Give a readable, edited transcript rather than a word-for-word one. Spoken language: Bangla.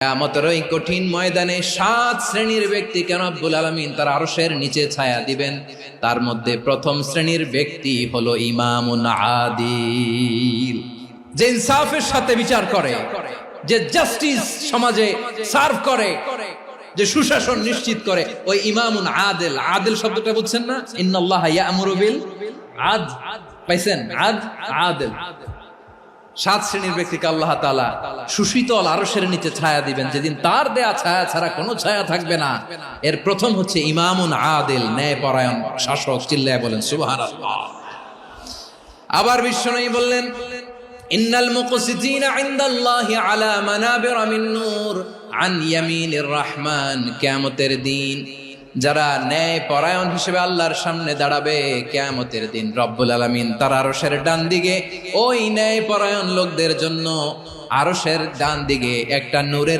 কিয়ামতের ওই কঠিন ময়দানে 7 শ্রেণীর ব্যক্তিকে রব্বুল আলামিন তার আরশের নিচে ছায়া দিবেন। তার মধ্যে প্রথম শ্রেণীর ব্যক্তি হলো ইমামুন আদিল, যে ইনসাফের সাথে বিচার করে, যে জাস্টিস সমাজে সার্ভ করে, যে সুশাসন নিশ্চিত করে, ওই ইমামুন আদিল। আদিল শব্দটা বুঝছেন না? ইন্নাল্লাহা ইয়া'মুরু বিল আদল, পাইছেন? আদিল। 7 শ্রেণীর ব্যক্তিকে আল্লাহ তাআলা সুশীতল আরশের নিচে ছায়া দিবেন, যেদিন তার দেয়া ছায়া ছাড়া কোনো ছায়া থাকবে না। এর প্রথম হচ্ছে ইমামুন আদিল, ন্যায়পরায়ণ শাসক। চিল্লায় বলেন সুবহানাল্লাহ। আবার বিশ্বনবী বললেন, ইন্নাল মুকসিতিনা ইনদাল্লাহি আলা মানাবিরা মিন নূর আন ইয়ামিনির রহমান। কিয়ামতের দিন যারা ন্যায় পরায়ণ হিসেবে আল্লাহর সামনে দাঁড়াবে, কিয়ামতের দিন রব্বুল আলামিন তার আরশের ডান দিকে ওই ন্যায় পরায়ণ লোকদের জন্য আরশের ডান দিকে একটা নূরের